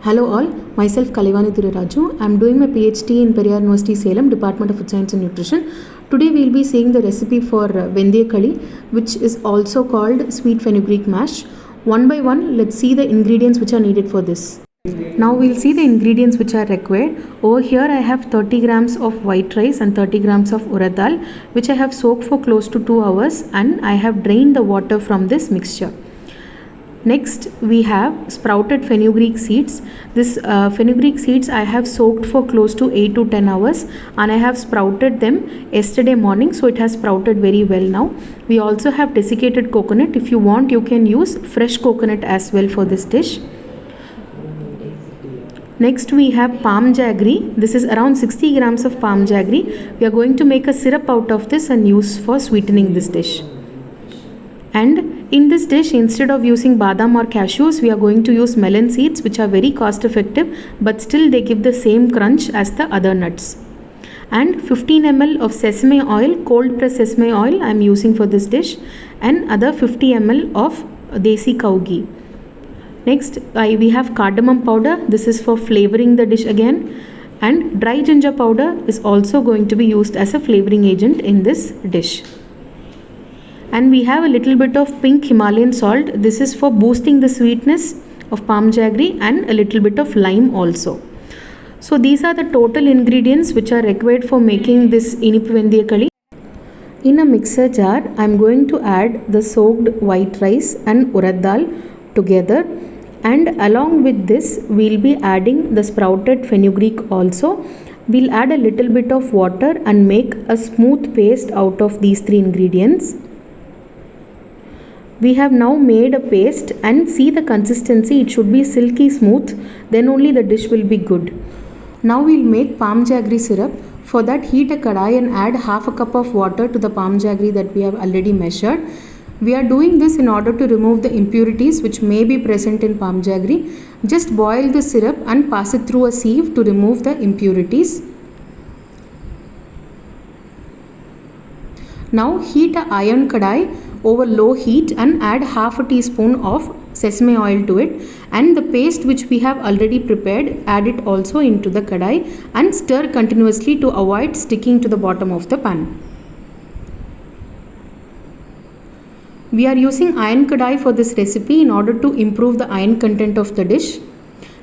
Hello all, myself Kalivani Thuraraju. I am doing my PhD in Periyar University, Salem, Department of Food Science and Nutrition. Today we will be seeing the recipe for VENDHIYA, which is also called sweet fenugreek mash. One by one, let's see the ingredients which are needed for this. Now we'll see the ingredients which are required. Over here I have 30 grams of white rice and 30 grams of urad dal, which I have soaked for close to 2 hours, and I have drained the water from this mixture. Next we have sprouted fenugreek seeds. This fenugreek seeds I have soaked for close to 8 to 10 hours, and I have sprouted them yesterday morning, so it has sprouted very well now. We also have desiccated coconut. If you want, you can use fresh coconut as well for this dish. Next we have palm jaggery. This is around 60 grams of palm jaggery. We are going to make a syrup out of this and use for sweetening this dish. And in this dish, instead of using badam or cashews, we are going to use melon seeds, which are very cost effective, but still they give the same crunch as the other nuts. And 15 ml of sesame oil, cold pressed sesame oil I am using for this dish, and other 50 ml of desi cow ghee. Next we have cardamom powder. This is for flavoring the dish again, and dry ginger powder is also going to be used as a flavoring agent in this dish. And we have a little bit of pink Himalayan salt. This is for boosting the sweetness of palm jaggery, and a little bit of lime also. So these are the total ingredients which are required for making this ENIPU VENDHIYA. In a mixer jar, I am going to add the soaked white rice and urad dal together, and along with this we will be adding the sprouted fenugreek also. We will add a little bit of water and make a smooth paste out of these three ingredients. We have now made a paste, and see the consistency, it should be silky smooth, then only the dish will be good. Now we will make palm jaggery syrup. For that, heat a kadai and add half a cup of water to the palm jaggery that we have already measured. We are doing this in order to remove the impurities which may be present in palm jaggery. Just boil the syrup and pass it through a sieve to remove the impurities. Now heat a iron kadai over low heat and add half a teaspoon of sesame oil to it, and the paste which we have already prepared, add it also into the kadai and stir continuously to avoid sticking to the bottom of the pan. We are using iron kadai for this recipe in order to improve the iron content of the dish.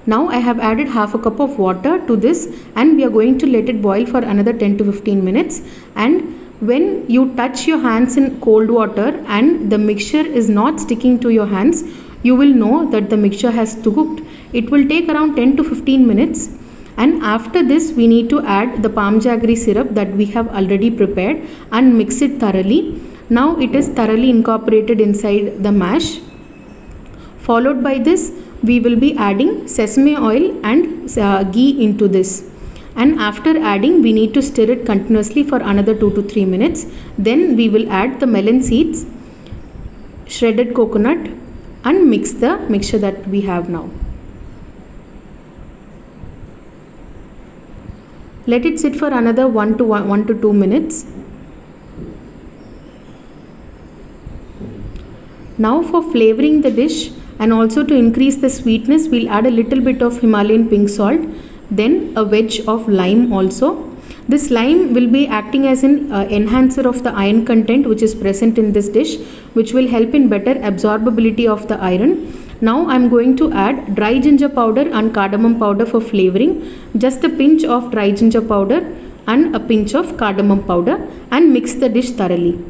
Now I have added half a cup of water to this, and we are going to let it boil for another 10 to 15 minutes. And when you touch your hands in cold water and the mixture is not sticking to your hands, you will know that the mixture has cooked. It will take around 10 to 15 minutes. And after this, we need to add the palm jaggery syrup that we have already prepared and mix it thoroughly. Now it is thoroughly incorporated inside the mash. Followed by this, we will be adding sesame oil and ghee into this. And after adding, we need to stir it continuously for another 2 to 3 minutes. Then we will add the melon seeds, shredded coconut, and mix the mixture that we have now. Let it sit for another 1 to 2 minutes. Now for flavoring the dish and also to increase the sweetness, we'll add a little bit of Himalayan pink salt, then a wedge of lime also. This lime will be acting as an enhancer of the iron content which is present in this dish, which will help in better absorbability of the iron. Now I am going to add dry ginger powder and cardamom powder for flavoring. Just a pinch of dry ginger powder and a pinch of cardamom powder, and mix the dish thoroughly.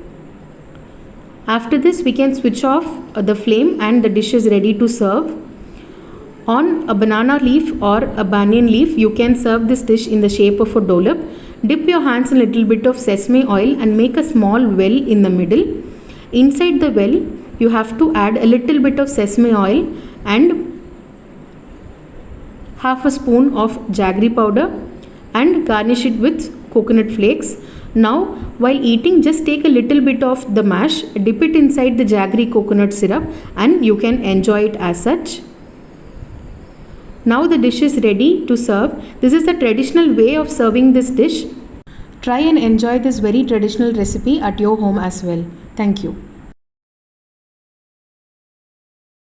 After this, we can switch off the flame and the dish is ready to serve. On a banana leaf or a banyan leaf, you can serve this dish in the shape of a dollop. Dip your hands in a little bit of sesame oil and make a small well in the middle. Inside the well, you have to add a little bit of sesame oil and half a spoon of jaggery powder, and garnish it with coconut flakes. Now, while eating, just take a little bit of the mash, dip it inside the jaggery coconut syrup, and you can enjoy it as such. Now the dish is ready to serve. This is the traditional way of serving this dish. Try and enjoy this very traditional recipe at your home as well. Thank you.